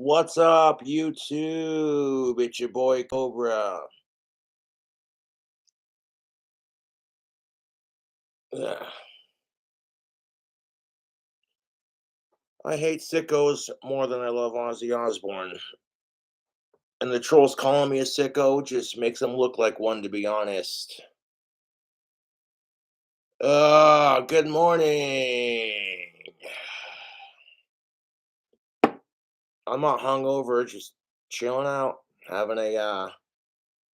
What's up, YouTube? It's your boy Cobra. Ugh. I hate sickos more than I love Ozzy Osbourne. And the trolls calling me a sicko just makes them look like one, to be honest. Good morning. I'm not hungover, just chilling out, having a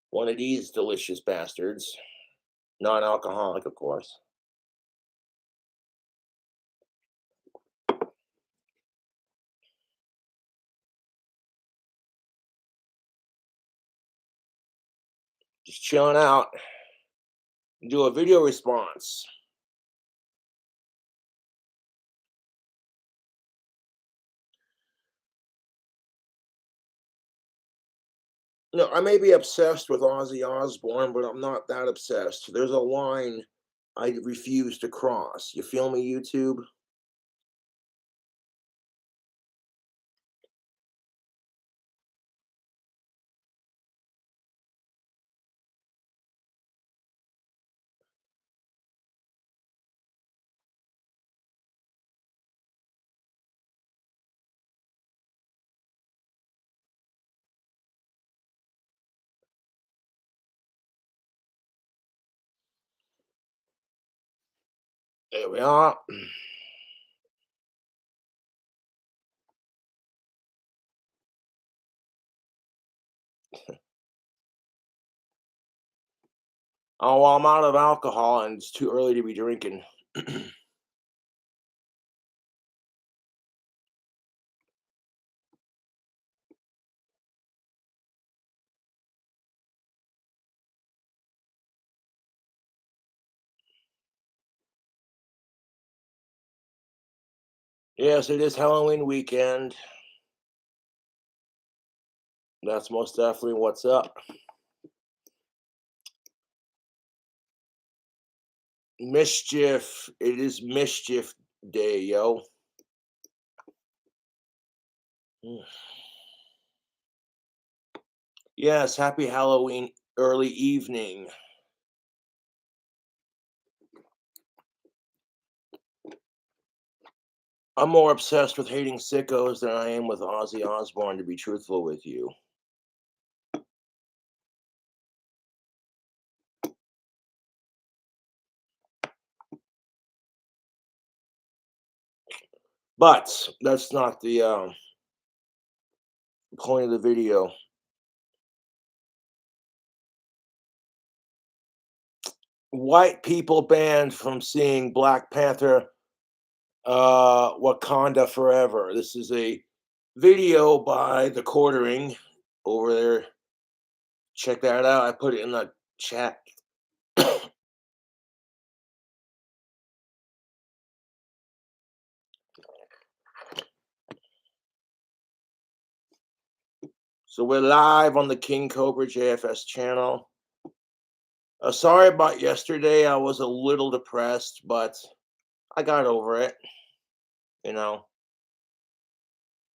one of these delicious bastards. Non-alcoholic, of course. Just chilling out. Do a video response. No, I may be obsessed with Ozzy Osbourne, but I'm not that obsessed. There's a line I refuse to cross. You feel me, YouTube? There we are. Oh, well, I'm out of alcohol and it's too early to be drinking. Yes, it is Halloween weekend. That's most definitely what's up. Mischief. It is mischief day, yo. Yes, happy Halloween early evening. I'm more obsessed with hating sickos than I am with Ozzy Osbourne, to be truthful with you. But that's not the point of the video. White people banned from seeing Black Panther Wakanda Forever. This is a video by The Quartering over there. Check that out. I put it in the chat. So we're live on the King Cobra JFS channel. Sorry about yesterday. I was a little depressed, but I got over it. You know,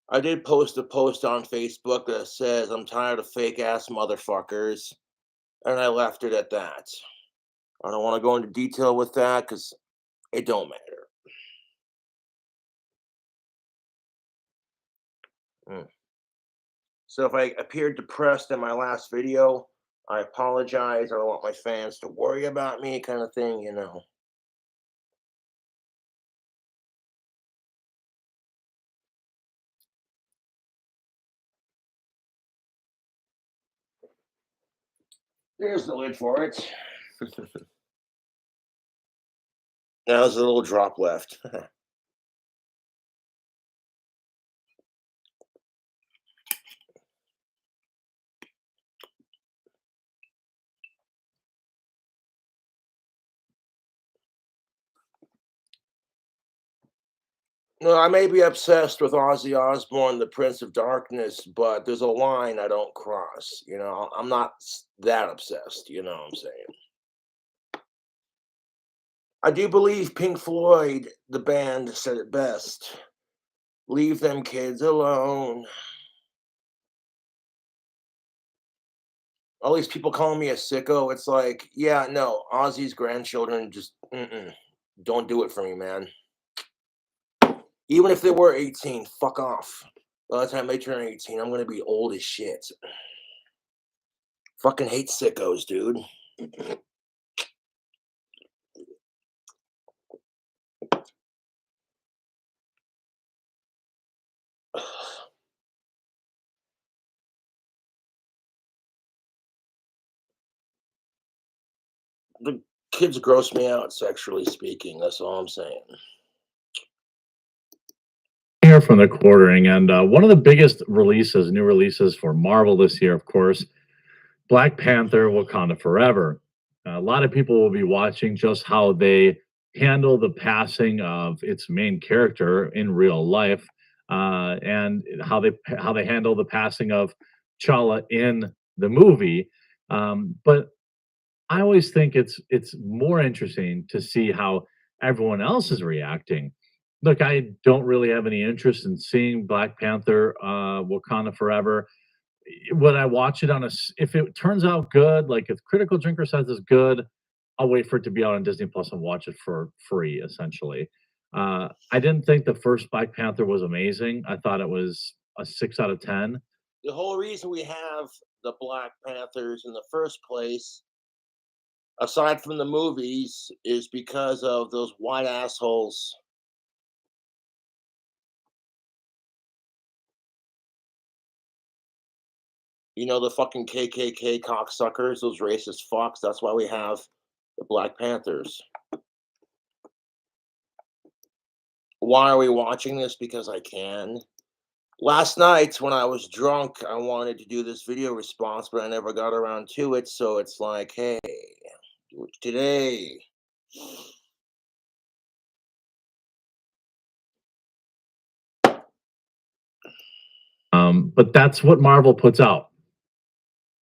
I did post a post on Facebook that says I'm tired of fake ass motherfuckers, and I left it at that. I don't want to go into detail with that because it don't matter. Mm. So if I appeared depressed in my last video, I apologize. I don't want my fans to worry about me, kind of thing, you know. There's the lid for it. Now there's a little drop left. No, I may be obsessed with Ozzy Osbourne, the Prince of Darkness, but there's a line I don't cross. You know, I'm not that obsessed. You know what I'm saying? I do believe Pink Floyd, the band, said it best. Leave them kids alone. All these people calling me a sicko. It's like, yeah, no, Ozzy's grandchildren just don't do it for me, man. Even if they were 18, fuck off. By the time they turn 18, I'm gonna be old as shit. Fucking hate sickos, dude. The kids gross me out, sexually speaking. That's all I'm saying. Here from the quartering, and one of the biggest releases, new releases for Marvel this year, of course, Black Panther: Wakanda Forever. A lot of people will be watching just how they handle the passing of its main character in real life, and how they handle the passing of Chala in the movie. But I always think it's more interesting to see how everyone else is reacting. Look, I don't really have any interest in seeing Black Panther, Wakanda Forever. Would I watch it if it turns out good, like if Critical Drinker says it's good, I'll wait for it to be out on Disney Plus and watch it for free, essentially. I didn't think the first Black Panther was amazing. I thought it was a 6 out of 10. The whole reason we have the Black Panthers in the first place, aside from the movies, is because of those white assholes. You know, the fucking KKK cocksuckers, those racist fucks. That's why we have the Black Panthers. Why are we watching this? Because I can. Last night, when I was drunk, I wanted to do this video response, but I never got around to it. So it's like, hey, do it today. But that's what Marvel puts out.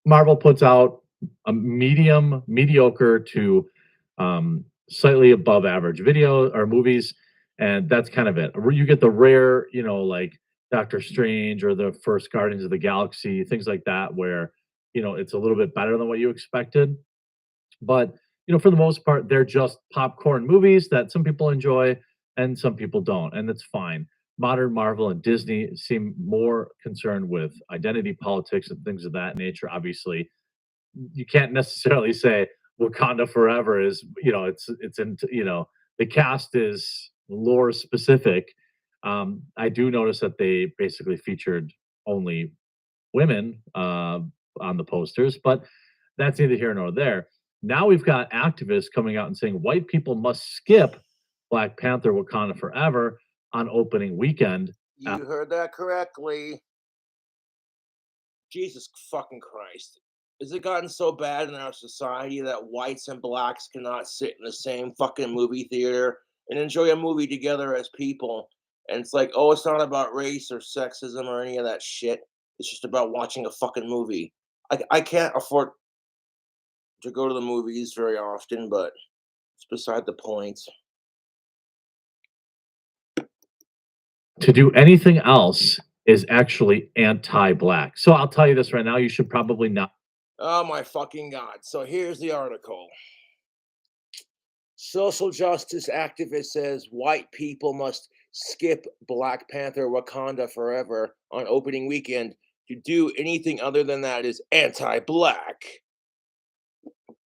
Marvel puts out a mediocre to slightly above average video or movies, and that's kind of it. You get the rare, like Doctor Strange or the first Guardians of the Galaxy, things like that, where it's a little bit better than what you expected. But for the most part, they're just popcorn movies that some people enjoy and some people don't, and that's fine. Modern Marvel and Disney seem more concerned with identity politics and things of that nature. Obviously, you can't necessarily say Wakanda Forever is, it's in, the cast is lore specific. I do notice that they basically featured only women on the posters, but that's neither here nor there. Now we've got activists coming out and saying white people must skip Black Panther Wakanda Forever on opening weekend. You heard that correctly. Jesus fucking Christ. Has it gotten so bad in our society that whites and blacks cannot sit in the same fucking movie theater and enjoy a movie together as people? And it's like, oh, it's not about race or sexism or any of that shit. It's just about watching a fucking movie. I can't afford to go to the movies very often, but it's beside the point. To do anything else is actually anti-black. So I'll tell you this right now, you should probably not. Oh my fucking God. So here's the article. Social justice activist says white people must skip Black Panther Wakanda Forever on opening weekend. To do anything other than that is anti-black.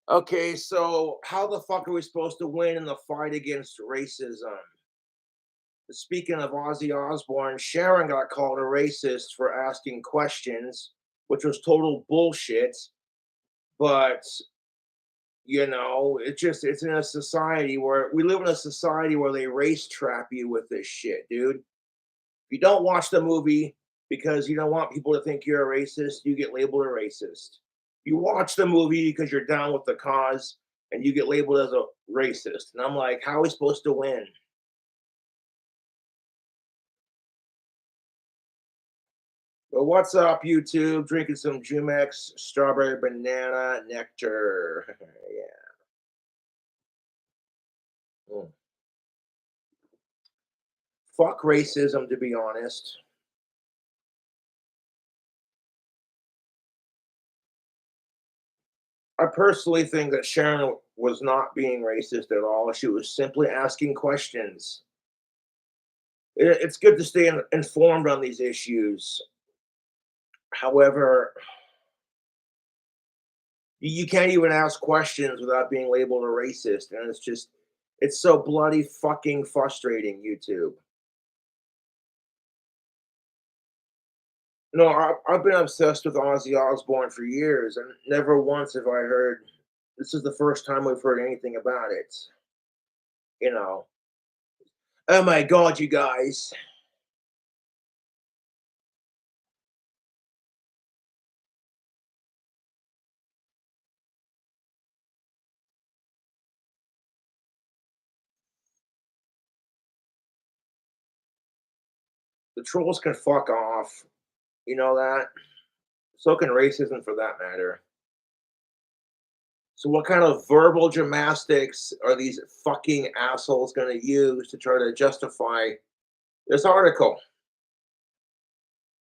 Okay, so how the fuck are we supposed to win in the fight against racism? Speaking of Ozzy Osbourne, Sharon got called a racist for asking questions, which was total bullshit. But it's in a society where we live in a society where they race trap you with this shit, dude. If you don't watch the movie because you don't want people to think you're a racist, you get labeled a racist. You watch the movie because you're down with the cause and you get labeled as a racist. And I'm like, how are we supposed to win? But what's up, YouTube? Drinking some Jumex strawberry banana nectar. Yeah. Mm. Fuck racism, to be honest. I personally think that Sharon was not being racist at all. She was simply asking questions. It's good to stay informed on these issues. However, you can't even ask questions without being labeled a racist, and it's so bloody fucking frustrating. YouTube. No, I've been obsessed with Ozzy Osbourne for years, and never once have I heard. This is the first time we've heard anything about it. You know. Oh my god, you guys! The trolls can fuck off. You know that. So can racism, for that matter. So, what kind of verbal gymnastics are these fucking assholes going to use to try to justify this article?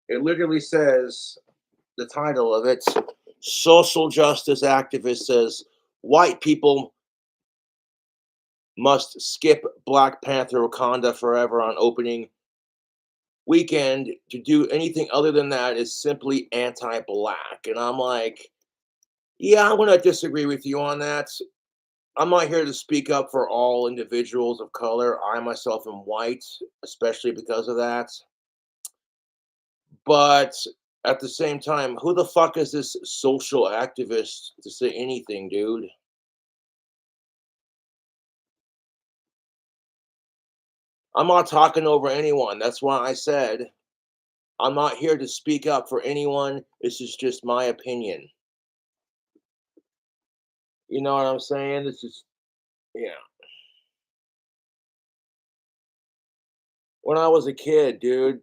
It literally says, the title of it, social justice activist says white people must skip Black Panther Wakanda Forever on opening weekend. To do anything other than that is simply anti-black. And I'm like, yeah, I'm going to disagree with you on that. I'm not here to speak up for all individuals of color. I myself am white, especially because of that. But at the same time, who the fuck is this social activist to say anything, dude? I'm not talking over anyone. That's why I said I'm not here to speak up for anyone. This is just my opinion. You know what I'm saying? This is, yeah. When I was a kid, dude,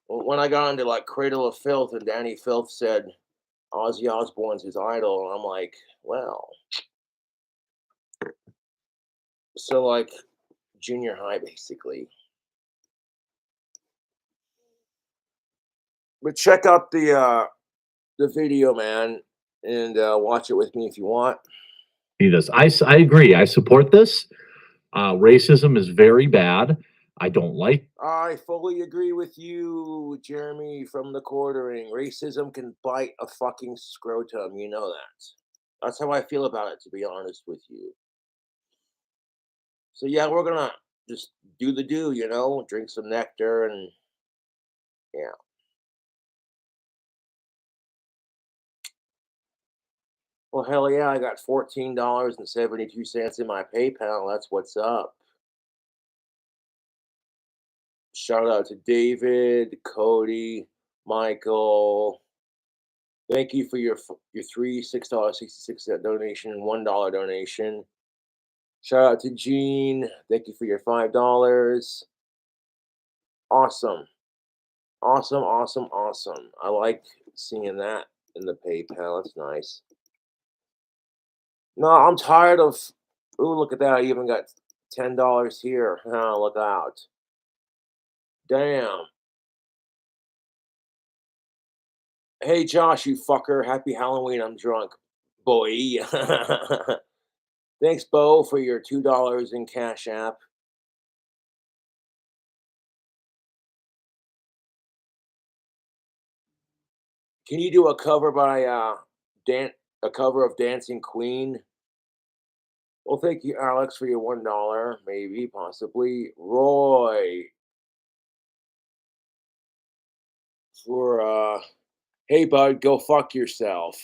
when I got into like Cradle of Filth and Danny Filth said Ozzy Osbourne's his idol, and I'm like, well, so like junior high basically. But check out the video, man, and watch it with me if you want. This. I agree. I support this. Racism is very bad. I don't like. I fully agree with you, Jeremy from the quartering. Racism can bite a fucking scrotum. You know that. That's how I feel about it, to be honest with you. So yeah, we're gonna just do the do, drink some nectar and yeah. Well, hell yeah, I got $14.72 in my PayPal. That's what's up. Shout out to David, Cody, Michael. Thank you for your three $6.66 donation and $1 donation. Shout out to Gene. Thank you for your $5. Awesome. Awesome, awesome, awesome. I like seeing that in the PayPal. That's nice. No, I'm tired of. Ooh, look at that. I even got $10 here. Look out. Damn. Hey, Josh, you fucker. Happy Halloween. I'm drunk. Boy. Thanks, Bo, for your $2 in Cash App. Can you do a cover by a cover of Dancing Queen? Well, thank you, Alex, for your $1. Maybe, possibly. Roy for hey bud, go fuck yourself.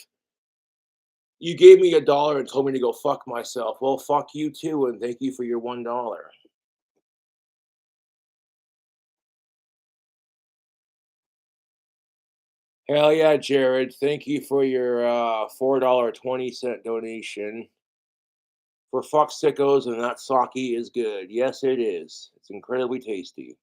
You gave me $1 and told me to go fuck myself. Well, fuck you too, and thank you for your $1. Hell yeah, Jared. Thank you for your $4.20 donation. For fuck sickos, and that sake is good. Yes, it is. It's incredibly tasty.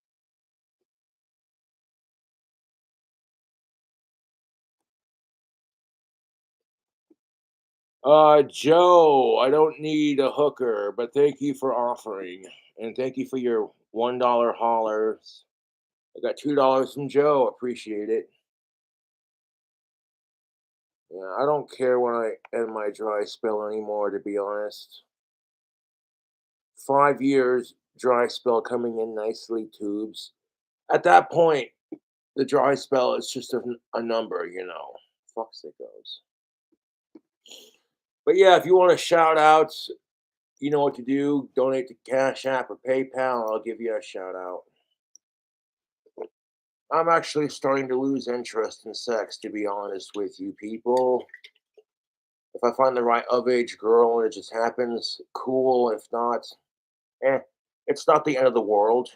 Joe, I don't need a hooker, but thank you for offering. And thank you for your $1 hollers. I got $2 from Joe. Appreciate it. Yeah, I don't care when I end my dry spell anymore, to be honest. 5 years dry spell coming in nicely, tubes. At that point, the dry spell is just a number, you know. Fuck sickos. But yeah, if you want to shout outs, you know what to do. Donate to Cash App or PayPal. I'll give you a shout out. I'm actually starting to lose interest in sex, to be honest with you people. If I find the right of age girl and it just happens, cool. If not, eh, it's not the end of the world.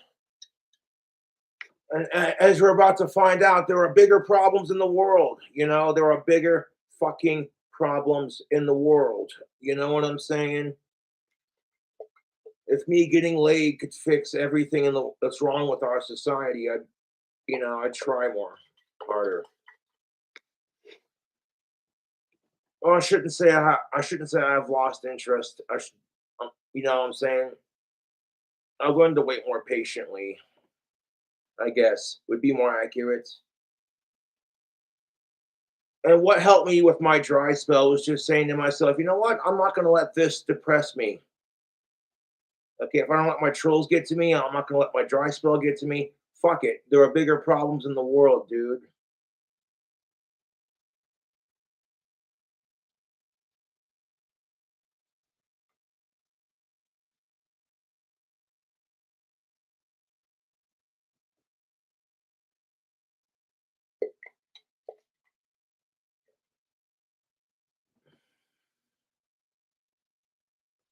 And as we're about to find out, there are bigger problems in the world. You know, there are bigger fucking problems in the world. You know what I'm saying? If me getting laid could fix everything that's wrong with our society, I'd try more harder. Oh, I shouldn't say I've lost interest. You know what I'm saying? I've learned to wait more patiently. I guess would be more accurate. And what helped me with my dry spell was just saying to myself, you know what? I'm not going to let this depress me. Okay, if I don't let my trolls get to me, I'm not going to let my dry spell get to me. Fuck it. There are bigger problems in the world, dude.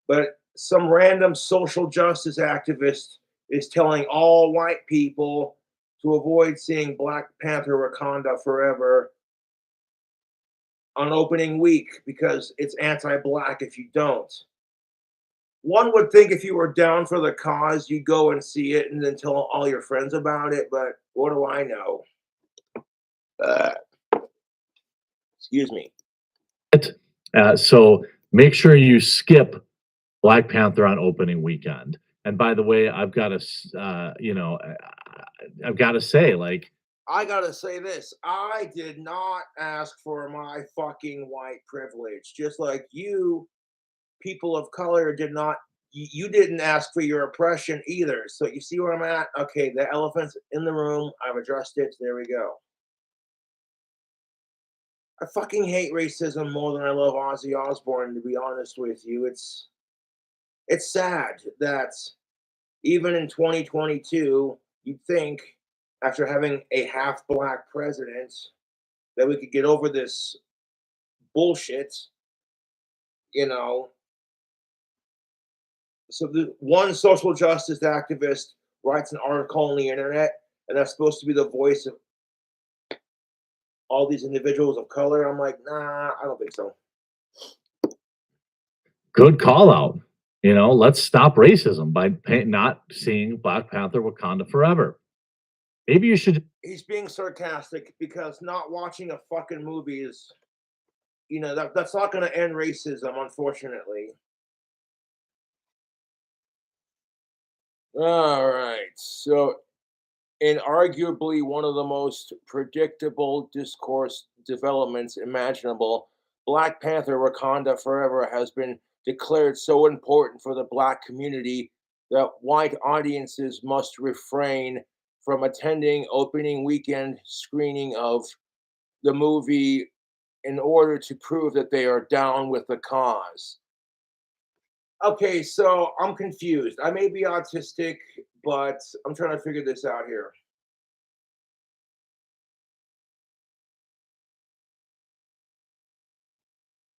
But some random social justice activist is telling all white people to avoid seeing Black Panther Wakanda Forever on opening week because it's anti-black if you don't. One would think if you were down for the cause, you'd go and see it and then tell all your friends about it, but what do I know? Uh, excuse me. So make sure you skip Black Panther on opening weekend. And by the way, I've got to, I've got to say, like, I gotta say this. I did not ask for my fucking white privilege. Just like you, people of color, did not. You didn't ask for your oppression either. So you see where I'm at? Okay, the elephant's in the room. I've addressed it. There we go. I fucking hate racism more than I love Ozzy Osbourne, to be honest with you. It's sad that even in 2022, you'd think after having a half black president that we could get over this bullshit, you know. So the one social justice activist writes an article on the internet, and that's supposed to be the voice of all these individuals of color. I'm like, nah, I don't think so. good call out. Let's stop racism by not seeing Black Panther Wakanda Forever. Maybe you should. He's being sarcastic because not watching a fucking movie is, that's not going to end racism, unfortunately. All right. So, in arguably one of the most predictable discourse developments imaginable, Black Panther Wakanda Forever has been declared so important for the Black community that white audiences must refrain from attending opening weekend screening of the movie in order to prove that they are down with the cause. Okay, so I'm confused. I may be autistic, but I'm trying to figure this out here.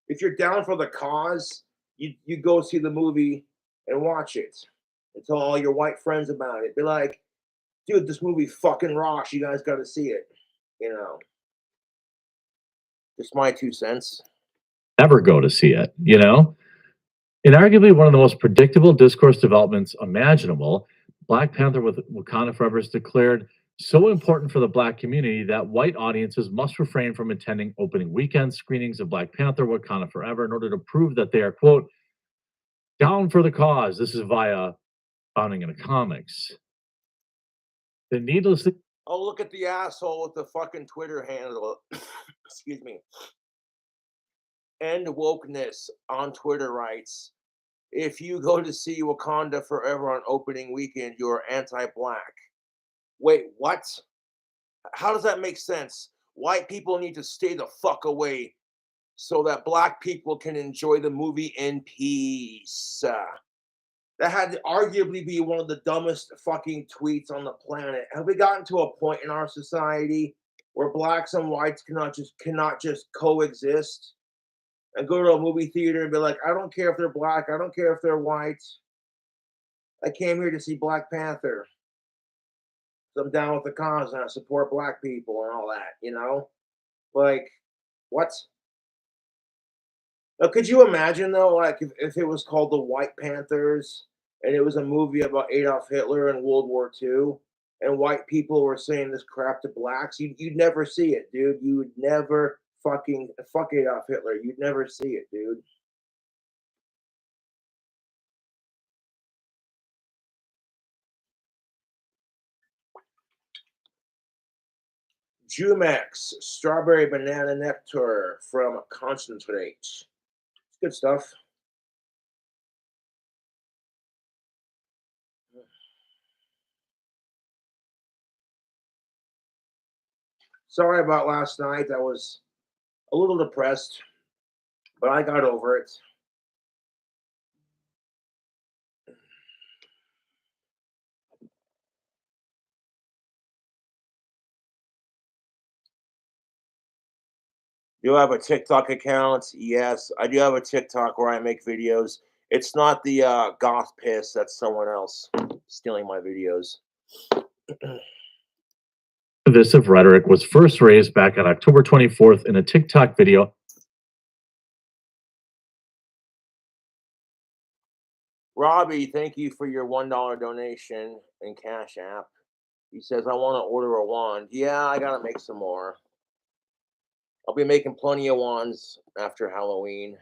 If you're down for the cause, you go see the movie and watch it and tell all your white friends about it. Be like, dude, this movie fucking rocks. You guys got to see it. You know, just my 2 cents. Never go to see it, In arguably one of the most predictable discourse developments imaginable, Black Panther with Wakanda Forever is declared so important for the Black community that white audiences must refrain from attending opening weekend screenings of Black Panther Wakanda Forever in order to prove that they are, quote, down for the cause. This is via founding in the comics. The needlessly. Oh, look at the asshole with the fucking Twitter handle. Excuse me. End Wokeness on Twitter writes, if you go to see Wakanda Forever on opening weekend, you're anti-black. Wait, what? How does that make sense? White people need to stay the fuck away so that black people can enjoy the movie in peace. That had to arguably be one of the dumbest fucking tweets on the planet. Have we gotten to a point in our society where blacks and whites cannot just coexist and go to a movie theater and be like, I don't care if they're black, I don't care if they're white. I came here to see Black Panther. So I'm down with the cause and I support black people and all that, you know? Like, what? Now, could you imagine though, like if it was called the White Panthers and it was a movie about Adolf Hitler and World War II, and white people were saying this crap to blacks, you'd never see it, dude. You would never fucking fuck Adolf Hitler. You'd never see it, dude. Jumex strawberry banana nectar from concentrate. It's good stuff. Sorry about last night. I was a little depressed, but I got over it. Do you have a TikTok account? Yes, I do have a TikTok where I make videos. It's not the goth piss. That's someone else stealing my videos. Divisive rhetoric was first raised back on October 24th in a TikTok video. Robbie, thank you for your $1 donation in Cash App. He says, I want to order a wand. Yeah, I got to make some more. I'll be making plenty of wands after Halloween.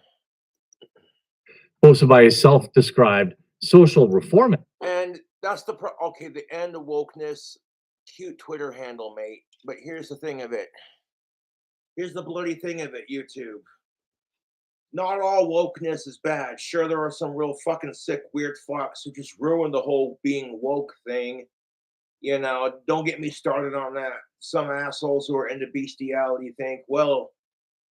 Posted by a self-described social reformist. And that's the okay, the end of wokeness. Cute Twitter handle, mate. But here's the thing of it. Here's the bloody thing of it, YouTube. Not all wokeness is bad. Sure, there are some real fucking sick, weird fucks who just ruin the whole being woke thing. You know, don't get me started on that. Some assholes who are into bestiality think, well,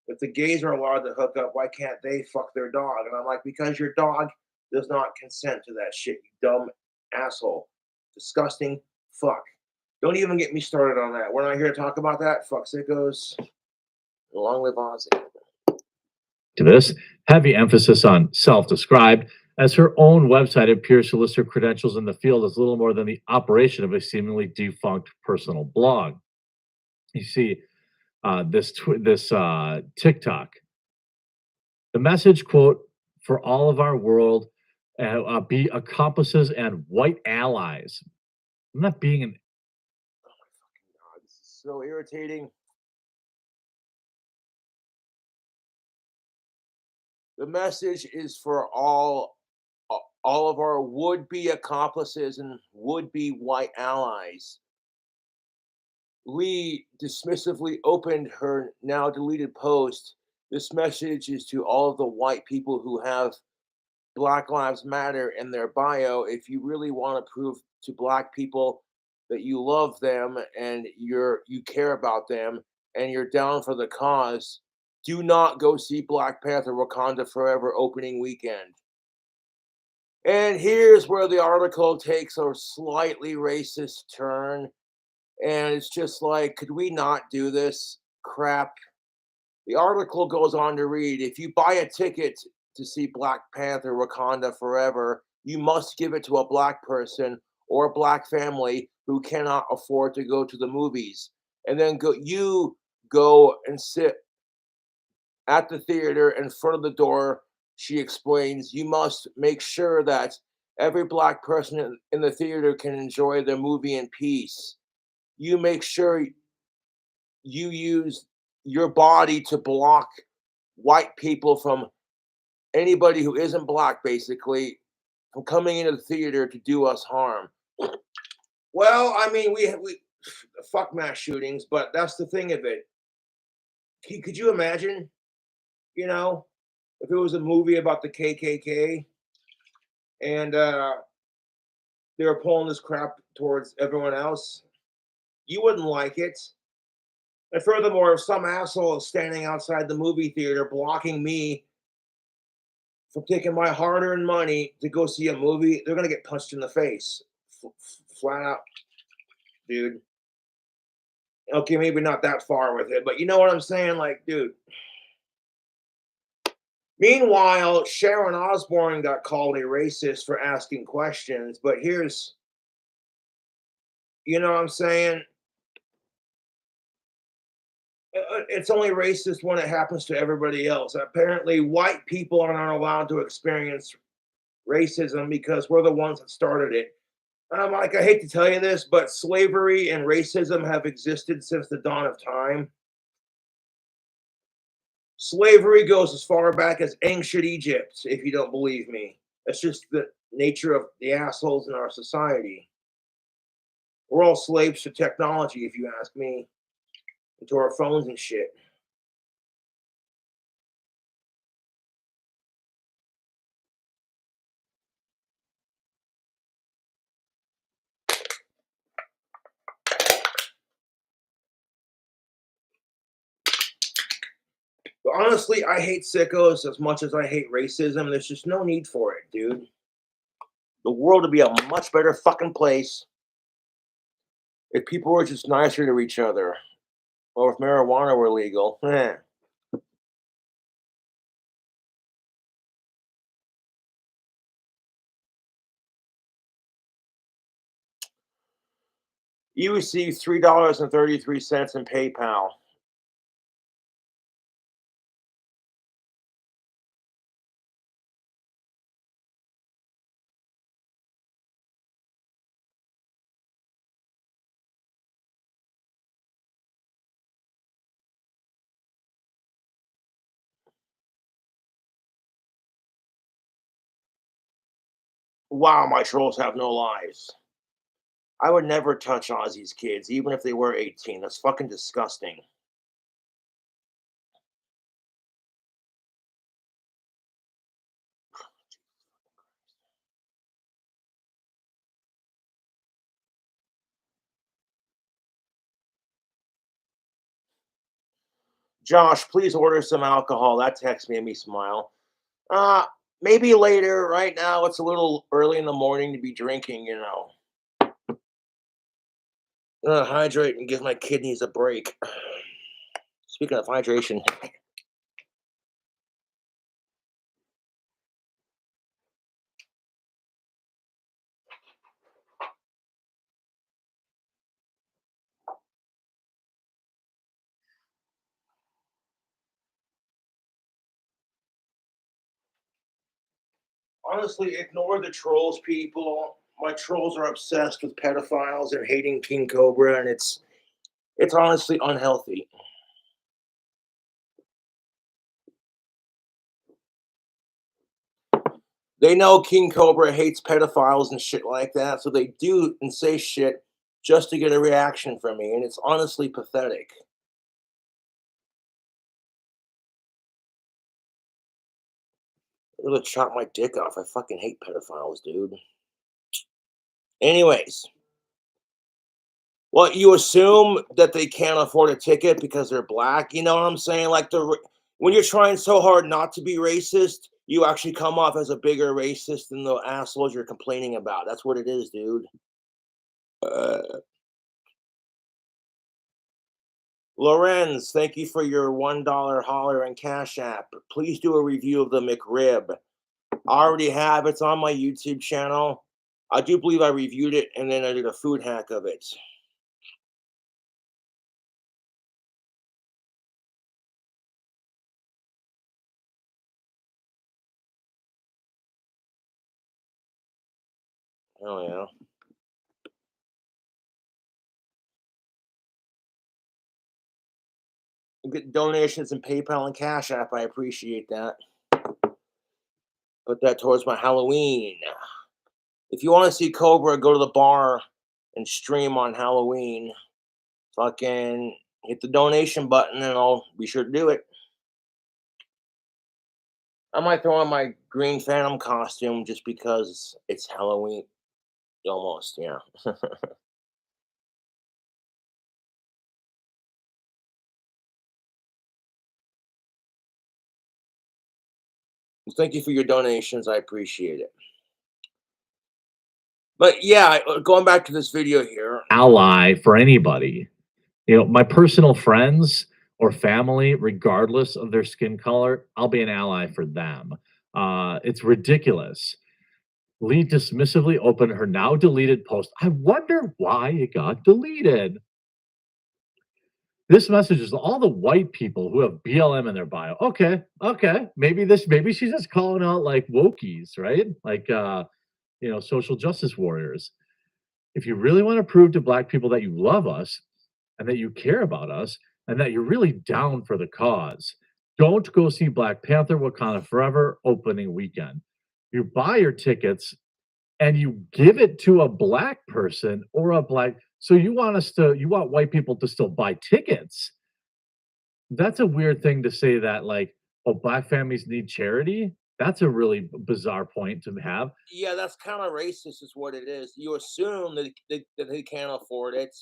if the gays are allowed to hook up, why can't they fuck their dog? And I'm like, because your dog does not consent to that shit, you dumb asshole. Disgusting fuck. Don't even get me started on that. We're not here to talk about that. Fuck sickos. Long live Ozzy. To this, heavy emphasis on self-described, as her own website appears to list her credentials in the field as little more than the operation of a seemingly defunct personal blog. You see, this TikTok. The message, quote, for all of our world, be accomplices and white allies. I'm not being an. Oh my fucking god, this is so irritating. The message is for all of our would-be accomplices and would-be white allies. Lee dismissively opened her now deleted post. This message is to all of the white people who have Black Lives Matter in their bio. If you really want to prove to black people that you love them and you care about them and you're down for the cause, do not go see Black Panther Wakanda Forever opening weekend. And here's where the article takes a slightly racist turn. And it's just like, could we not do this crap? The article goes on to read, if you buy a ticket to see Black Panther Wakanda Forever, you must give it to a black person or a black family who cannot afford to go to the movies. And then go and sit at the theater in front of the door. She explains, you must make sure that every black person in the theater can enjoy the movie in peace. You make sure you use your body to block white people from anybody who isn't black, basically, from coming into the theater to do us harm. Well, I mean, we fuck mass shootings, but that's the thing of it. Could you imagine? You know, if it was a movie about the KKK and they were pulling this crap towards everyone else, you wouldn't like it. And furthermore, if some asshole is standing outside the movie theater blocking me from taking my hard-earned money to go see a movie, they're gonna get punched in the face, flat out, dude. Okay, maybe not that far with it, but you know what I'm saying? Like, dude. Meanwhile, Sharon Osbourne got called a racist for asking questions, but here's, you know what I'm saying? It's only racist when it happens to everybody else. Apparently, white people are not allowed to experience racism because we're the ones that started it. Like, I hate to tell you this, but slavery and racism have existed since the dawn of time. Slavery goes as far back as ancient Egypt, if you don't believe me. That's just the nature of the assholes in our society. We're all slaves to technology, if you ask me, and to our phones and shit. But honestly, I hate sickos as much as I hate racism. There's just no need for it, dude. The world would be a much better fucking place if people were just nicer to each other, or if marijuana were legal. You received $3.33 in PayPal. Wow, my trolls have no lives. I would never touch Ozzy's kids, even if they were 18. That's fucking disgusting. Josh, please order some alcohol. That text made me smile. Uh, Maybe later. Right now, it's a little early in the morning to be drinking, you know. Hydrate and give my kidneys a break. Speaking of hydration, honestly, ignore the trolls, people. My trolls are obsessed with pedophiles and hating King Cobra, and it's honestly unhealthy. They know King Cobra hates pedophiles and shit like that, so they do and say shit just to get a reaction from me, and it's honestly pathetic. They're gonna chop my dick off. I fucking hate pedophiles, dude. Anyways, well, you assume that they can't afford a ticket because they're black. You know what I'm saying? Like when you're trying so hard not to be racist, you actually come off as a bigger racist than the assholes you're complaining about. That's what it is, dude. Uh, Lorenz, thank you for your $1 holler and Cash App. Please do a review of the McRib. I already have. It's on my YouTube channel. I do believe I reviewed it and then I did a food hack of it. Oh yeah. Get donations in PayPal and Cash App. I appreciate that. Put that towards my Halloween. If you want to see Cobra, go to the bar and stream on Halloween. Fucking hit the donation button and I'll be sure to do it. I might throw on my Green Phantom costume just because it's Halloween. Almost, yeah. Thank you for your donations. I appreciate it. But yeah, going back to this video here. Ally for anybody. My personal friends or family, regardless of their skin color, I'll be an ally for them. It's ridiculous. Lee dismissively opened her now deleted post. I wonder why it got deleted. This message is all the white people who have BLM in their bio. Okay, okay. Maybe she's just calling out like wokies, right? Like social justice warriors. If you really want to prove to black people that you love us and that you care about us and that you're really down for the cause, don't go see Black Panther Wakanda Forever opening weekend. You buy your tickets and you give it to a black person or a black, so you want white people to still buy tickets. That's a weird thing to say, that like, oh, black families need charity. That's a really bizarre point to have. Yeah, that's kind of racist, is what it is. You assume that they can't afford it,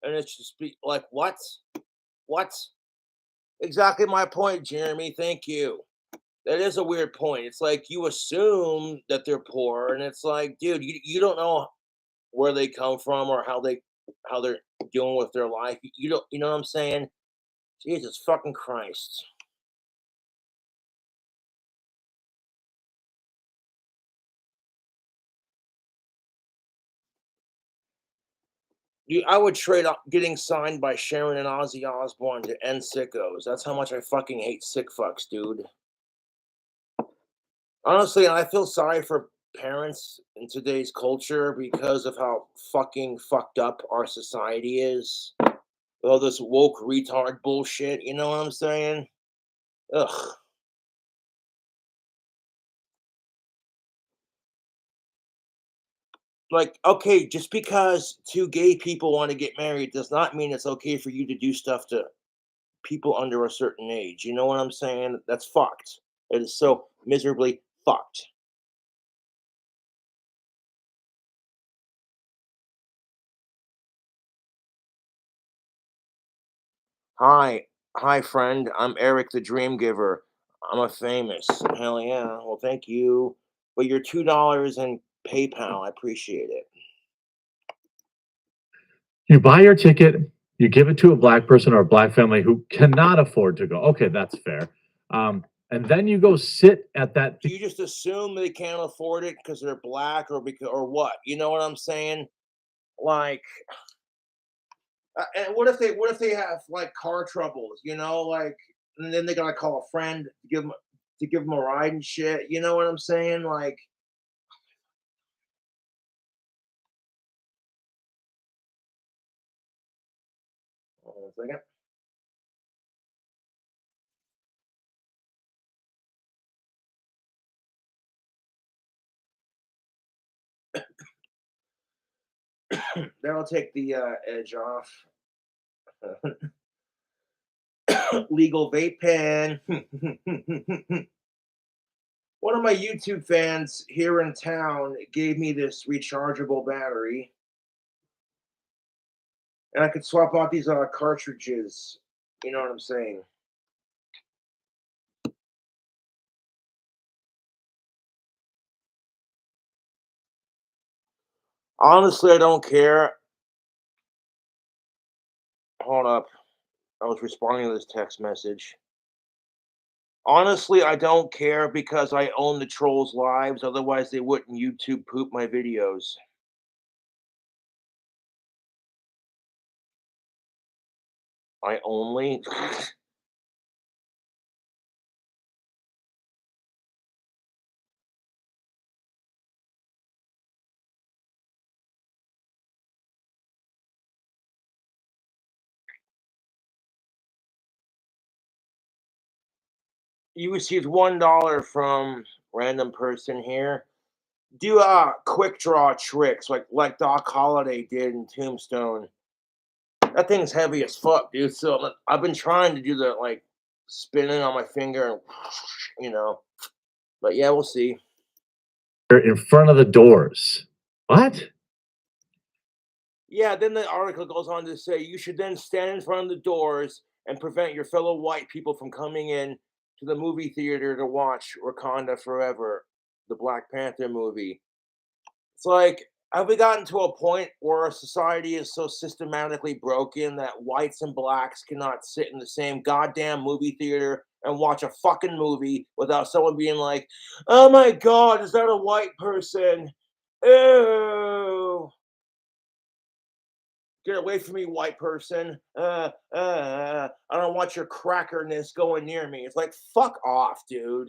and it's just like, what? What? Exactly my point, Jeremy. Thank you. That is a weird point. It's like you assume that they're poor, and it's like, dude, you don't know where they come from or how they're dealing with their life. You don't, you know what I'm saying? Jesus fucking Christ. I would trade up getting signed by Sharon and Ozzy Osbourne to end sickos. That's how much I fucking hate sick fucks, dude. Honestly, I feel sorry for parents in today's culture because of how fucking fucked up our society is. All this woke retard bullshit, you know what I'm saying? Ugh. Like, okay, just because two gay people want to get married does not mean it's okay for you to do stuff to people under a certain age. You know what I'm saying? That's fucked. It is so miserably fucked. Hi, hi, friend. I'm Eric the Dream Giver. I'm a famous. Hell yeah. Well, thank you. But your $2 in PayPal, I appreciate it. You buy your ticket, you give it to a black person or a black family who cannot afford to go. Okay, that's fair. And then you go sit at that. Do you just assume they can't afford it because they're black or because or what? You know what I'm saying? Like, and what if they have like car troubles? You know, like, and then they gotta call a friend to give them a ride and shit. You know what I'm saying? Like, hold on a second. That'll take the edge off. Legal vape pen. One of my YouTube fans here in town gave me this rechargeable battery, and I could swap out these cartridges. You know what I'm saying? Honestly, I don't care. Hold up. I was responding to this text message. Honestly, I don't care because I own the trolls' lives. Otherwise, they wouldn't YouTube poop my videos. I only. You received $1 from random person here. Do quick draw tricks like Doc Holliday did in Tombstone. That thing's heavy as fuck, dude. So I've been trying to do the like spinning on my finger and you know. But yeah, we'll see. In front of the doors. What? Yeah, then the article goes on to say you should then stand in front of the doors and prevent your fellow white people from coming in to the movie theater to watch Wakanda Forever, the Black Panther movie. It's like, have we gotten to a point where our society is so systematically broken that whites and blacks cannot sit in the same goddamn movie theater and watch a fucking movie without someone being like, oh my God, is that a white person? Ew. Get away from me, white person. I don't want your crackerness going near me. It's like, fuck off, dude.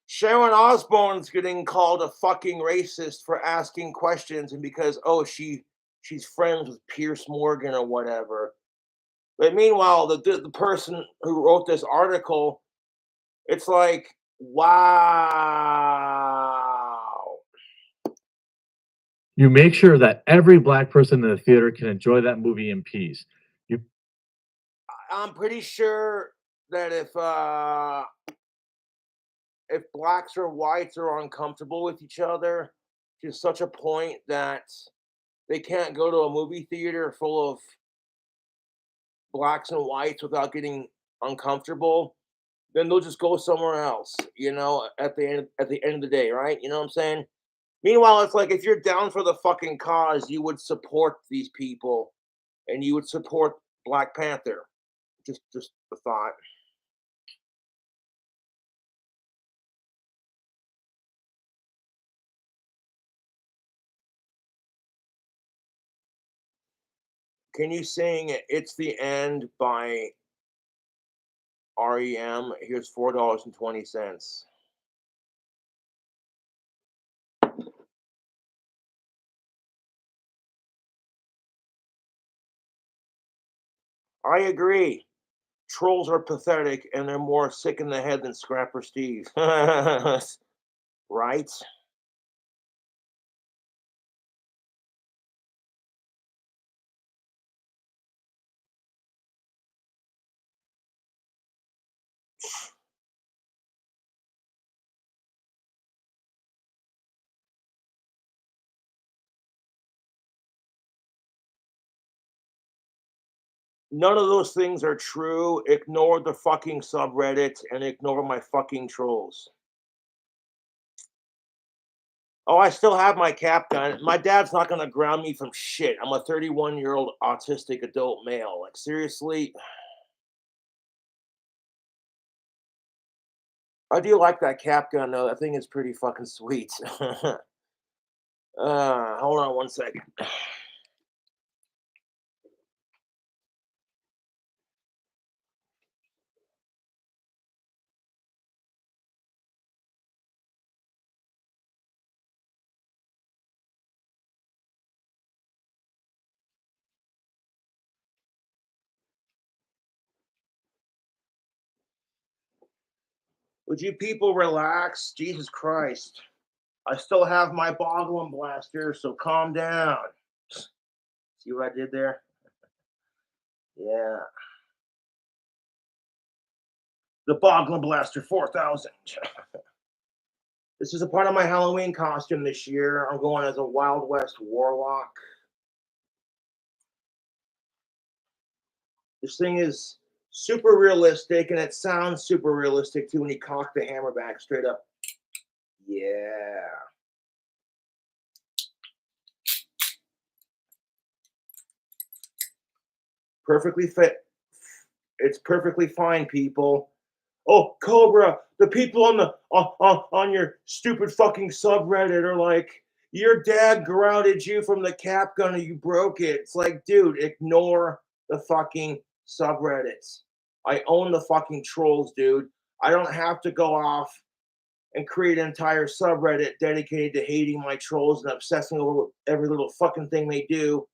Sharon Osbourne's getting called a fucking racist for asking questions and because she's friends with Pierce Morgan or whatever. But meanwhile, the person who wrote this article, it's like, wow. You make sure that every black person in the theater can enjoy that movie in peace. You I'm pretty sure that if blacks or whites are uncomfortable with each other to such a point that they can't go to a movie theater full of blacks and whites without getting uncomfortable, then they'll just go somewhere else, at the end of the day, right? You know what I'm saying? Meanwhile, it's like if you're down for the fucking cause, you would support these people and you would support Black Panther. Just a thought. Can you sing It's the End by REM? Here's $4.20. I agree. Trolls are pathetic and they're more sick in the head than Scrapper Steve. Right? None of those things are true. Ignore the fucking subreddit and ignore my fucking trolls. Oh, I still have my cap gun. My dad's not gonna ground me from shit. I'm a 31-year-old autistic adult male. Like, seriously? I do like that cap gun, though. That thing is pretty fucking sweet. Hold on one second. Would you people relax? Jesus Christ. I still have my Boglin blaster, so calm down. See what I did there? Yeah. The Boglin Blaster 4000. This is a part of my Halloween costume this year. I'm going as a Wild West Warlock. This thing is super realistic, and it sounds super realistic too when you cock the hammer back straight up. Yeah. Perfectly fit. It's perfectly fine, people. Oh, Cobra, the people on your stupid fucking subreddit are like, your dad grounded you from the cap gun and you broke it. It's like, dude, ignore the fucking subreddits. I own the fucking trolls, dude. I don't have to go off and create an entire subreddit dedicated to hating my trolls and obsessing over every little fucking thing they do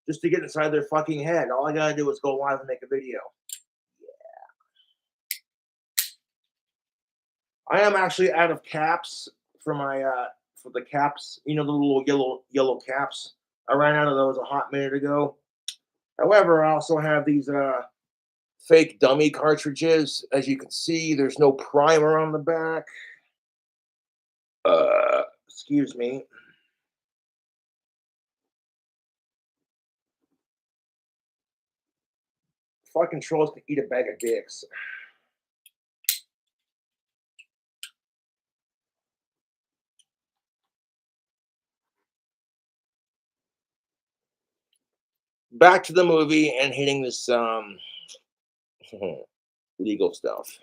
just to get inside their fucking head. All I gotta do is go live and make a video. I am actually out of caps for my for the caps, the little yellow caps. I ran out of those a hot minute ago. However, I also have these fake dummy cartridges. As you can see, there's no primer on the back. Excuse me. Fucking trolls can eat a bag of dicks. Back to the movie and hitting this legal stuff.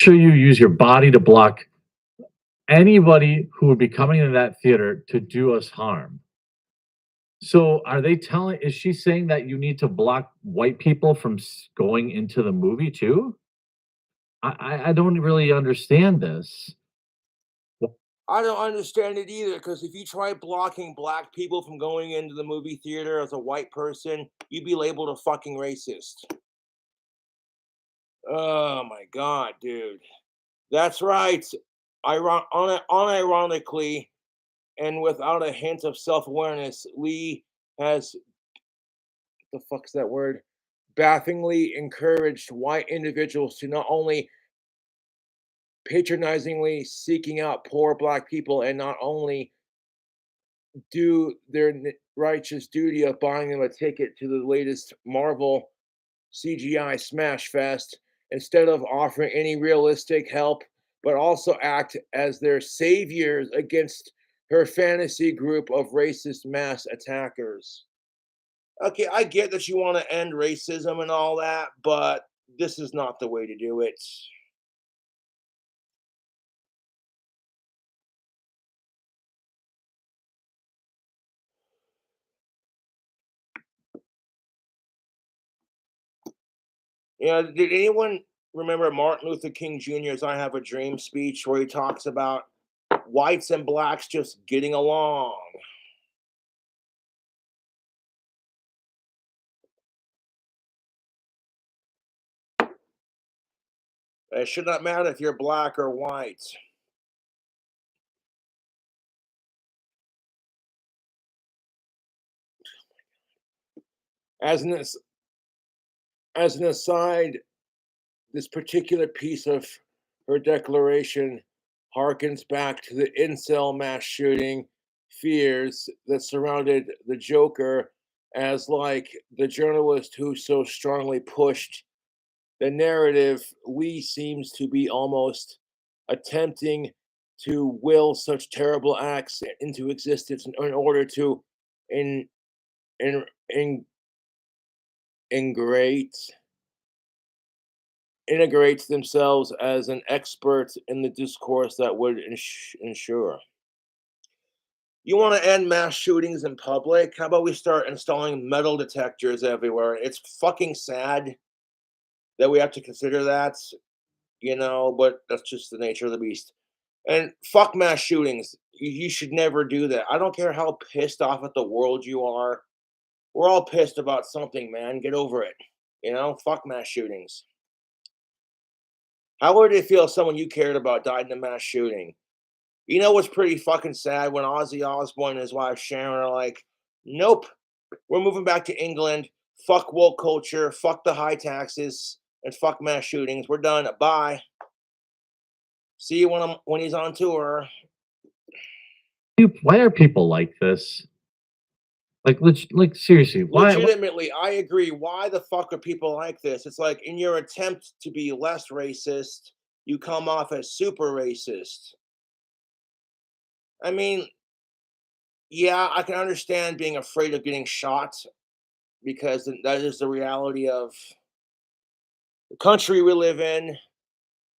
Sure, you use your body to block anybody who would be coming into that theater to do us harm. So are they telling is she saying that you need to block white people from going into the movie too? I don't really understand this. I don't understand it either because if you try blocking black people from going into the movie theater as a white person, you'd be labeled a fucking racist. Oh my god, dude. That's right. Unironically, and without a hint of self-awareness, Lee has the fuck's that word? Baffingly encouraged white individuals to not only patronizingly seeking out poor black people and not only do their righteous duty of buying them a ticket to the latest Marvel CGI smash fest instead of offering any realistic help, but also act as their saviors against her fantasy group of racist mass attackers. Okay, I get that you want to end racism and all that, but this is not the way to do it. Did anyone remember Martin Luther King Jr.'s I Have a Dream speech where he talks about whites and blacks just getting along? It should not matter if you're black or white. As an as an aside, this particular piece of her declaration harkens back to the incel mass shooting fears that surrounded the Joker as like the journalist who so strongly pushed the narrative. Lee seems to be almost attempting to will such terrible acts into existence in order to in in, in ingrate integrates themselves as an expert in the discourse that would ensure. You want to end mass shootings in public? How about we start installing metal detectors everywhere? It's fucking sad that we have to consider that, but that's just the nature of the beast. And fuck mass shootings. You should never do that. I don't care how pissed off at the world you are. We're all pissed about something, man. Get over it. Fuck mass shootings. How would it feel if someone you cared about died in a mass shooting? You know what's pretty fucking sad when Ozzy Osbourne and his wife Sharon are like, nope, we're moving back to England. Fuck woke culture. Fuck the high taxes and fuck mass shootings. We're done. Bye. See you when he's on tour. Why are people like this? Like seriously, why? Legitimately, I agree. Why the fuck are people like this? It's like in your attempt to be less racist, you come off as super racist. I mean, yeah, I can understand being afraid of getting shot because that is the reality of the country we live in.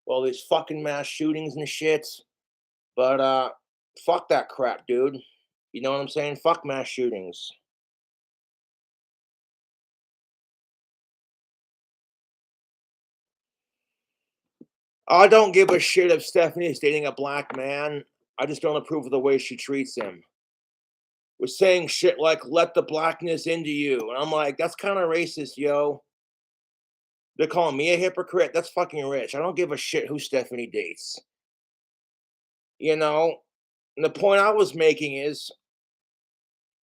All these fucking mass shootings and shit. But fuck that crap, dude. You know what I'm saying? Fuck mass shootings. I don't give a shit if Stephanie is dating a black man. I just don't approve of the way she treats him. We're saying shit like "let the blackness into you," and I'm like, that's kind of racist, yo. They're calling me a hypocrite. That's fucking rich. I don't give a shit who Stephanie dates. You know, and the point I was making is,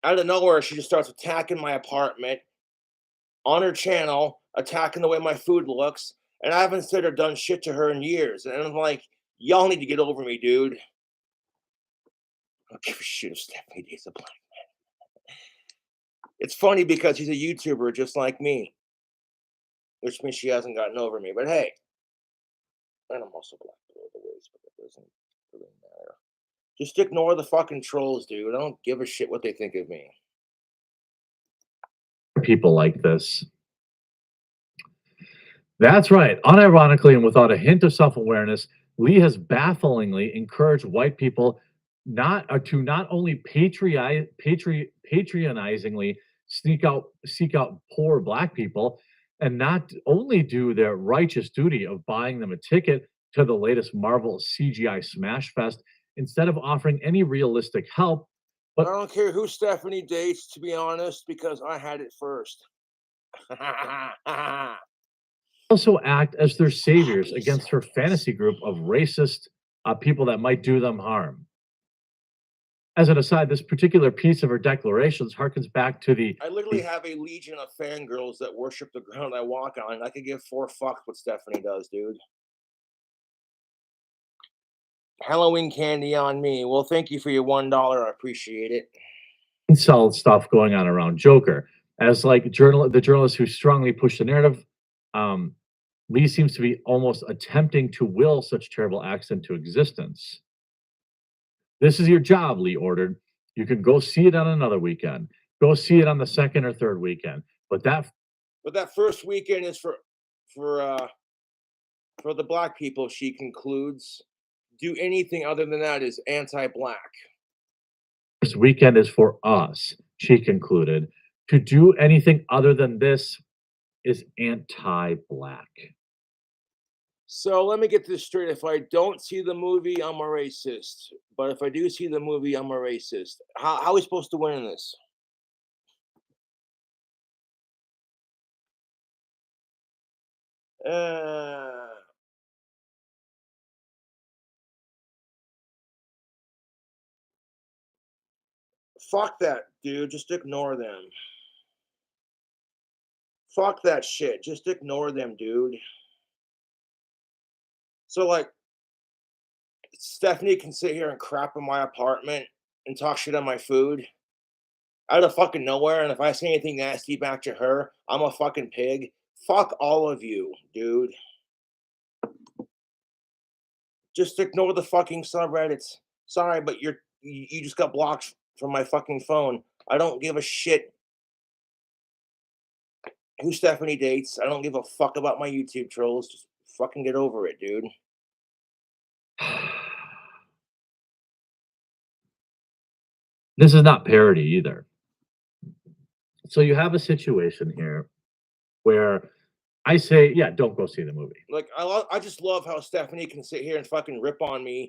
out of nowhere, she just starts attacking my apartment. on her channel attacking the way my food looks, and I haven't said or done shit to her in years. And I'm like, y'all need to get over me, dude. I don't give a shit if Stephanie D's a black. It's funny because she's a YouTuber just like me, which means she hasn't gotten over me. But hey, and I'm also black below the waist, but that doesn't really matter. Just ignore the fucking trolls, dude. I don't give a shit what they think of me. People like this. That's right. Unironically and without a hint of self-awareness, Lee has bafflingly encouraged white people not only patronizingly seek out poor black people, and not only do their righteous duty of buying them a ticket to the latest Marvel CGI smash fest instead of offering any realistic help, I but don't care who Stephanie dates, to be honest, because I had it first. also act as their saviors against her fantasy group of racist people that might do them harm. As an aside, this particular piece of her declarations harkens back to I literally have a legion of fangirls that worship the ground I walk on. I could give 4 fucks what Stephanie does, dude. Halloween candy on me. Well, thank you for your $1. I appreciate it. incel stuff going on around Joker. As like the journalist who strongly pushed the narrative, um, Lee seems to be almost attempting to will such terrible acts into existence. This is your job, Lee ordered. You can go see it on another weekend. Go see it on the second or third weekend. But that first weekend is for the black people, she concludes. Do anything other than that is anti-black. first weekend is for us, she concluded. To do anything other than this is anti-black. So let me get this straight. If I don't see the movie, I'm a racist. But if I do see the movie, I'm a racist. How are we supposed to win in this? Fuck that, dude. Just ignore them. Fuck that shit. Just ignore them, dude. So, like, Stephanie can sit here and crap in my apartment and talk shit on my food out of fucking nowhere. And if I say anything nasty back to her, I'm a fucking pig. Fuck all of you, dude. Just ignore the fucking subreddits. Sorry, but you just got blocked from my fucking phone. I don't give a shit who Stephanie dates. I don't give a fuck about my YouTube trolls. Just fucking get over it, dude. This is not parody either. So you have a situation here where I say, yeah, don't go see the movie. Like, I just love how Stephanie can sit here and fucking rip on me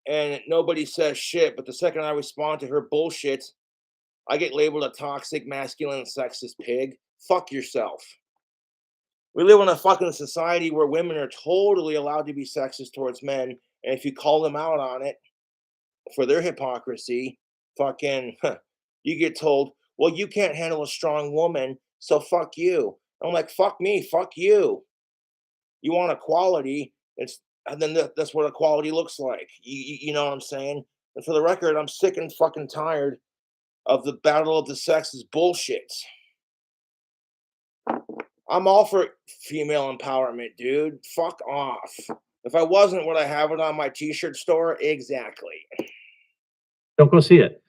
and nobody says shit. But the second I respond to her bullshit, I get labeled a toxic, masculine, sexist pig. Fuck yourself. We live in a fucking society where women are totally allowed to be sexist towards men. And if you call them out on it for their hypocrisy, fucking, you get told, well, you can't handle a strong woman, so fuck you. I'm like, fuck me, fuck you. You want equality, and then that's what equality looks like. You know what I'm saying? And for the record, I'm sick and fucking tired of the battle of the sexes bullshit. I'm all for female empowerment, dude. Fuck off. If I wasn't, would I have it on my t-shirt store? Exactly. Don't go see it.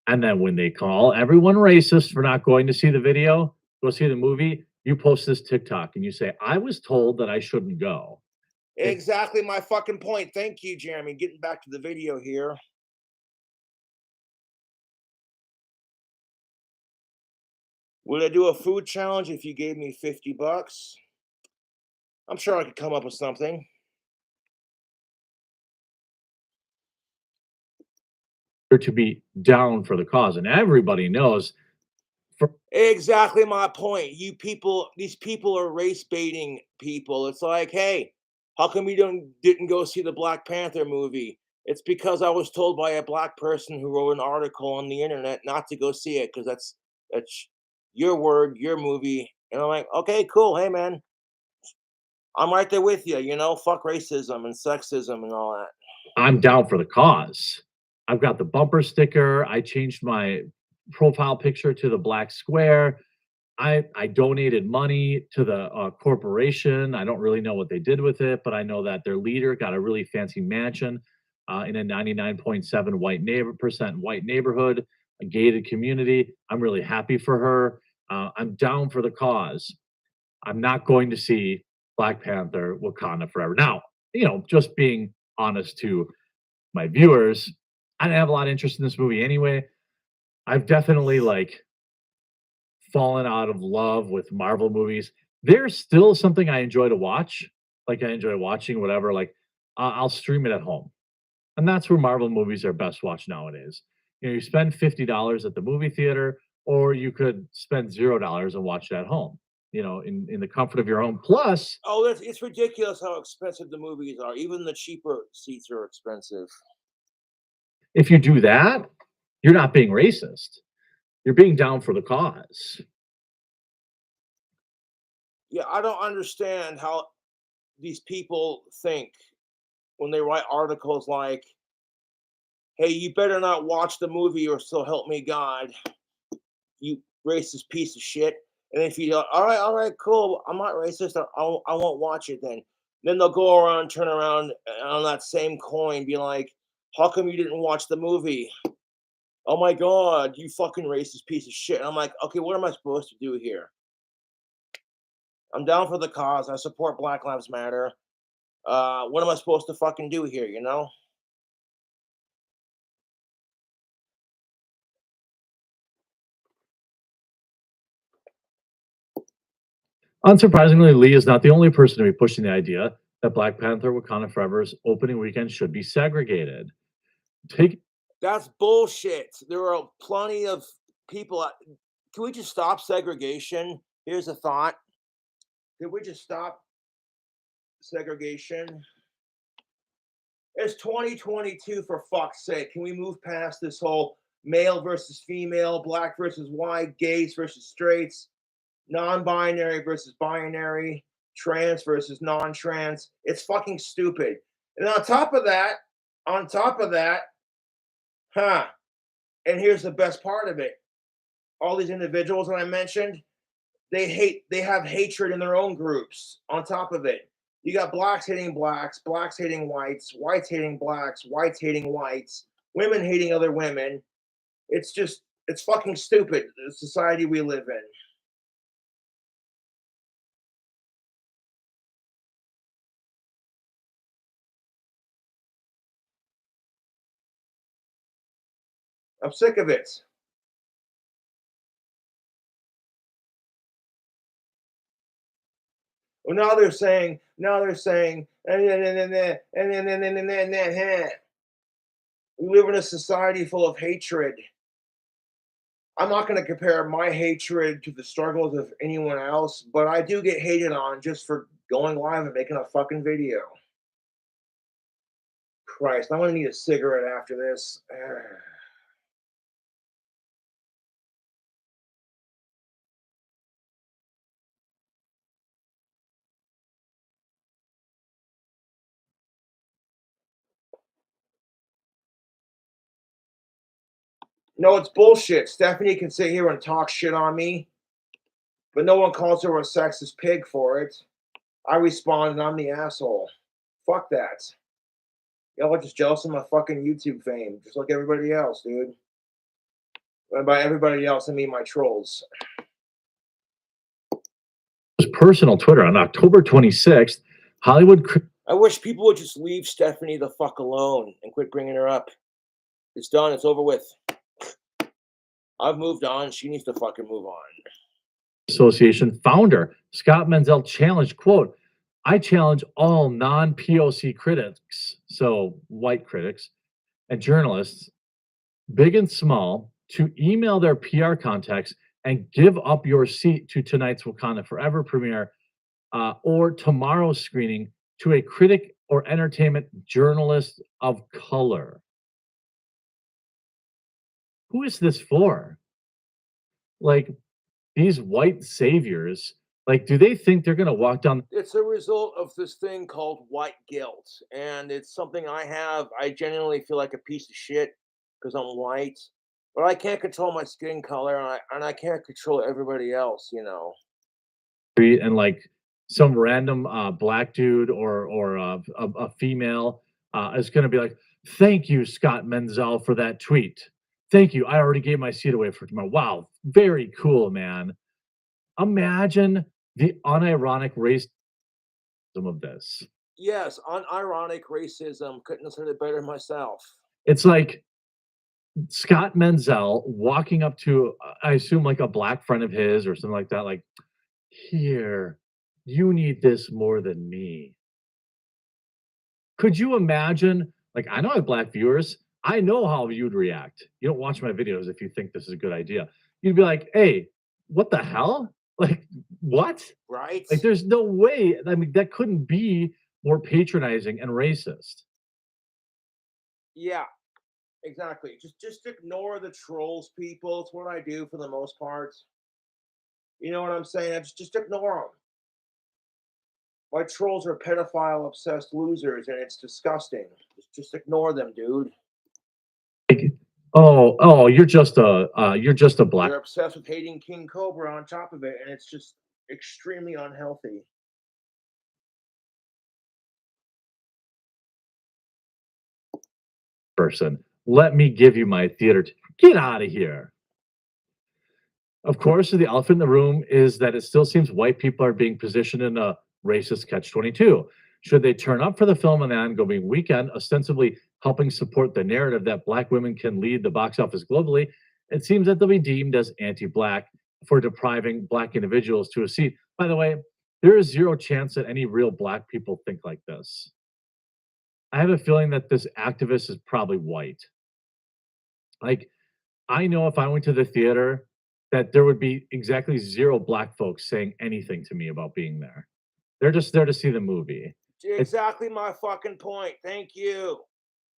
And then when they call everyone racist for not going to see the video, go see the movie, you post this TikTok and you say, I was told that I shouldn't go. Exactly my fucking point. Thank you, Jeremy. Getting back to the video here. Would I do a food challenge if you gave me 50 bucks? I'm sure I could come up with something. To be down for the cause. And everybody knows. Exactly my point. These people are race baiting people. It's like, hey, how come you didn't go see the Black Panther movie? It's because I was told by a black person who wrote an article on the internet not to go see it because that's your word, your movie, And I'm like, okay, cool. Hey, man, I'm right there with you. Fuck racism and sexism and all that. I'm down for the cause. I've got the bumper sticker. I changed my profile picture to the black square. I donated money to the corporation. I don't really know what they did with it, but I know that their leader got a really fancy mansion in a 99.7 percent white neighborhood, a gated community. I'm really happy for her. I'm down for the cause. I'm not going to see Black Panther Wakanda Forever. Now, just being honest to my viewers, I didn't have a lot of interest in this movie anyway. I've definitely fallen out of love with Marvel movies. There's still something I enjoy to watch. Like I enjoy watching whatever. I'll stream it at home, and that's where Marvel movies are best watched nowadays. You spend $50 at the movie theater, or you could spend $0 and watch it at home. In the comfort of your home. Plus, Oh, it's ridiculous how expensive the movies are. Even the cheaper seats are expensive. if you do that, you're not being racist. You're being down for the cause. Yeah, I don't understand how these people think when they write articles like, hey, you better not watch the movie or so help me God, you racist piece of shit. And if you go, all right, cool, I'm not racist, I won't watch it then. Then they'll go around, turn around on that same coin, be like, how come you didn't watch the movie? Oh my God, you fucking racist piece of shit. And I'm like, okay, what am I supposed to do here? I'm down for the cause. I support Black Lives Matter. What am I supposed to fucking do here? Unsurprisingly, Lee is not the only person to be pushing the idea that Black Panther Wakanda Forever's opening weekend should be segregated. That's bullshit. There are plenty of people. Can we just stop segregation? Here's a thought. Can we just stop segregation? It's 2022 for fuck's sake. Can we move past this whole male versus female, black versus white, gays versus straights, non-binary versus binary, trans versus non-trans? It's fucking stupid. And on top of that, and here's the best part of it. All these individuals that I mentioned, they have hatred in their own groups on top of it. You got blacks hating blacks, blacks hating whites, whites hating blacks, whites hating whites, women hating other women. It's fucking stupid, the society we live in. I'm sick of it. Well, now they're saying, we live in a society full of hatred. I'm not going to compare my hatred to the struggles of anyone else, but I do get hated on just for going live and making a fucking video. Christ, I'm going to need a cigarette after this. No, it's bullshit. Stephanie can sit here and talk shit on me, but no one calls her a sexist pig for it. I respond and I'm the asshole. Fuck that. Y'all are just jealous of my fucking YouTube fame, just like everybody else, dude. And by everybody else, I mean my trolls. His personal Twitter on October 26th, Hollywood. I wish people would just leave Stephanie the fuck alone and quit bringing her up. It's done. It's over with. I've moved on. She needs to fucking move on. Association founder Scott Menzel challenged, quote, I challenge all non-POC critics, so white critics and journalists, big and small, to email their PR contacts and give up your seat to tonight's Wakanda Forever premiere or tomorrow's screening to a critic or entertainment journalist of color. Who is this for? Like, these white saviors, like, do they think they're gonna walk down? It's a result of this thing called white guilt, and it's something I have. I genuinely feel like a piece of shit because I'm white, but I can't control my skin color, and I can't control everybody else. You know. Street and like some random black dude or a female is going to be like, "Thank you, Scott Menzel, for that tweet. Thank you. I already gave my seat away for tomorrow. Wow, very cool, man." Imagine the unironic racism of this. Yes, unironic racism. Couldn't have said it better myself. It's like Scott Menzel walking up to, I assume, like a black friend of his or something like that. Like, here, you need this more than me. Could you imagine? Like, I know I have black viewers. I know how you'd react. You don't watch my videos if you think this is a good idea. You'd be like, "Hey, what the hell? Like, what?" Right? Like, there's no way. I mean, that couldn't be more patronizing and racist. Yeah, exactly. Just ignore the trolls, people. It's what I do for the most part. You know what I'm saying? I just ignore them. My trolls are pedophile obsessed losers, and it's disgusting. Just ignore them, dude. Like, oh, you're just a black They're obsessed with hating King Cobra on top of it, and it's just extremely unhealthy. person. Let me give you my theater. Get out of here. Of course, the elephant in the room is that it still seems white people are being positioned in a racist catch 22. Should they turn up for the film on the ongoing weekend, ostensibly helping support the narrative that black women can lead the box office globally, it seems that they'll be deemed as anti black for depriving black individuals to a seat. By the way, there is zero chance that any real black people think like this. I have a feeling that this activist is probably white. Like, I know if I went to the theater that there would be exactly 0 black folks saying anything to me about being there. They're just there to see the movie. It's Exactly my fucking point. Thank you.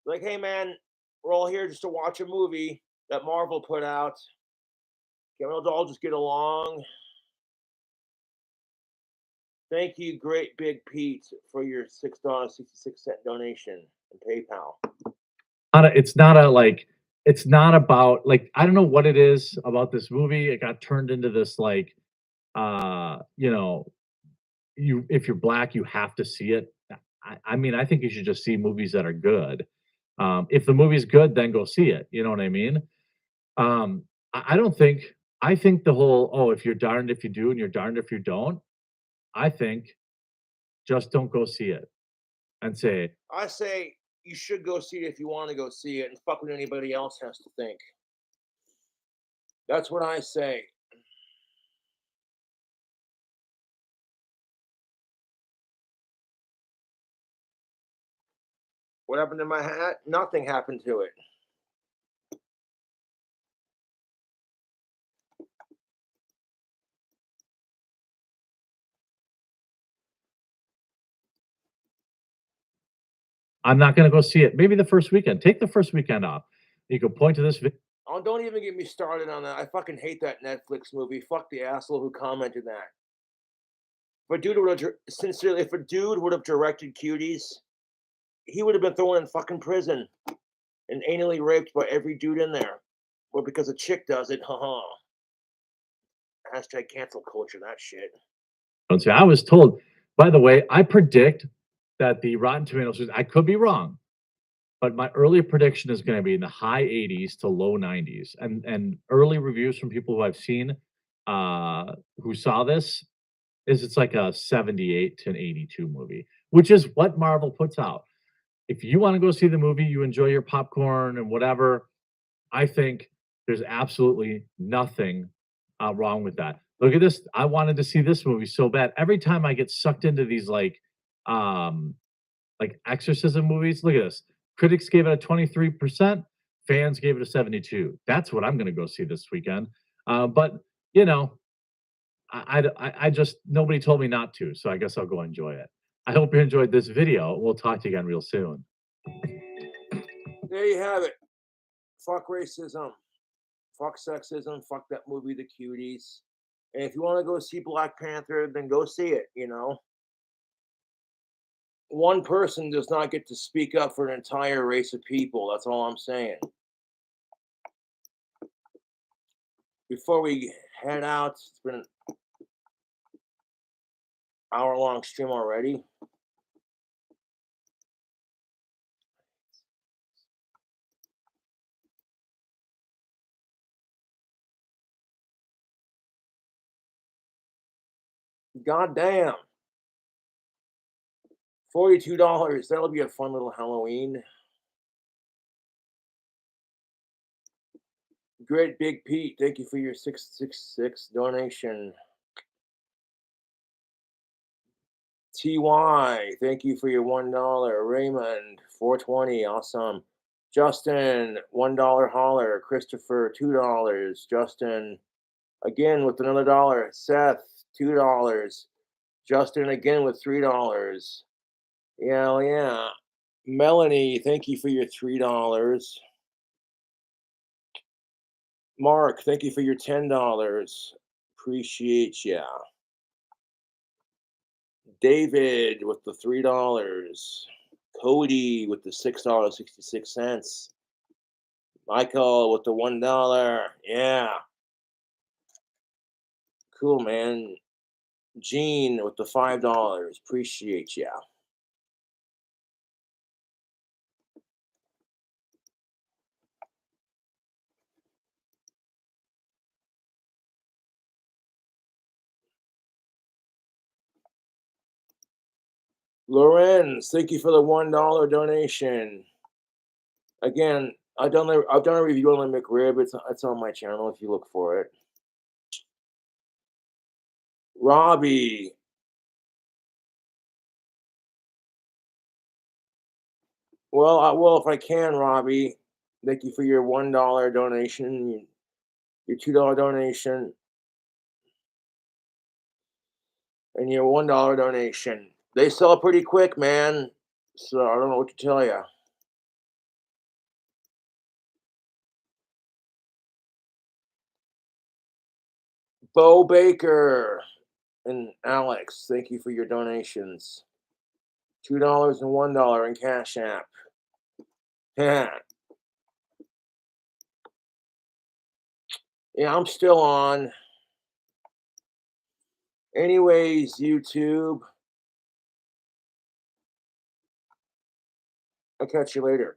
Like, hey man, we're all here just to watch a movie that Marvel put out. Can we all just get along? Thank you, Great Big Pete, for your $6.66 donation and PayPal. it's not a like it's not about like I don't know what it is about this movie. It got turned into this like you know, you if you're black, you have to see it. I mean, I think you should just see movies that are good. If the movie's good, then go see it. You know what I mean? I don't think I think the whole oh, if you're darned if you do and you're darned if you don't. I think just don't go see it and say, I say you should go see it if you want to go see it and fuck what anybody else has to think. That's what I say. What happened to my hat? Nothing happened to it. I'm not going to go see it. Maybe the first weekend. Take the first weekend off. You can point to this. Oh, don't even get me started on that. I fucking hate that Netflix movie. Fuck the asshole who commented that. If a dude would have sincerely, if a dude would have directed Cuties, he would have been thrown in fucking prison and anally raped by every dude in there. Well, because a chick does it, haha. Hashtag cancel culture, that shit. Don't say, I was told, by the way, I predict that the Rotten Tomatoes, I could be wrong, but my early prediction is going to be in the high 80s to low 90s. And early reviews from people who I've seen who saw this is it's like a 78 to an 82 movie, which is what Marvel puts out. If you want to go see the movie, you enjoy your popcorn and whatever, I think there's absolutely nothing wrong with that. Look at this. I wanted to see this movie so bad. Every time I get sucked into these um like exorcism movies, look at this. Critics gave it a 23%, fans gave it a 72. That's what I'm going to go see this weekend. But you know, I just nobody told me not to, so I guess I'll go enjoy it. I hope you enjoyed this video. We'll talk to you again real soon. There you have it. Fuck racism. Fuck sexism. Fuck that movie, The Cuties. And if you want to go see Black Panther, then go see it, you know. One person does not get to speak up for an entire race of people. That's all I'm saying. Before we head out, it's been an hour-long stream already. God damn. $42. That'll be a fun little Halloween. Great Big Pete, thank you for your 666 donation. TY, thank you for your $1. Raymond, 420, awesome. Justin, $1 holler. Christopher, $2. Justin, again with another dollar. Seth, $2. Justin again with $3. Yeah, yeah. Melanie, thank you for your $3. Mark, thank you for your $10. Appreciate ya. David with the $3. Cody with the $6.66. Michael with the $1. Yeah. Cool, man. Gene with the $5. Appreciate ya. Lorenz, thank you for the $1 donation. Again, I've done a review on the McRib. It's on my channel if you look for it. Robbie. Well, I will if I can, Robbie. Thank you for your $1 donation, your $2 donation, and your $1 donation. They sell pretty quick, man. So I don't know what to tell you. Bo Baker and Alex, thank you for your donations. $2 and $1 in Cash App. Yeah. Yeah, I'm still on. Anyways, YouTube. I'll catch you later.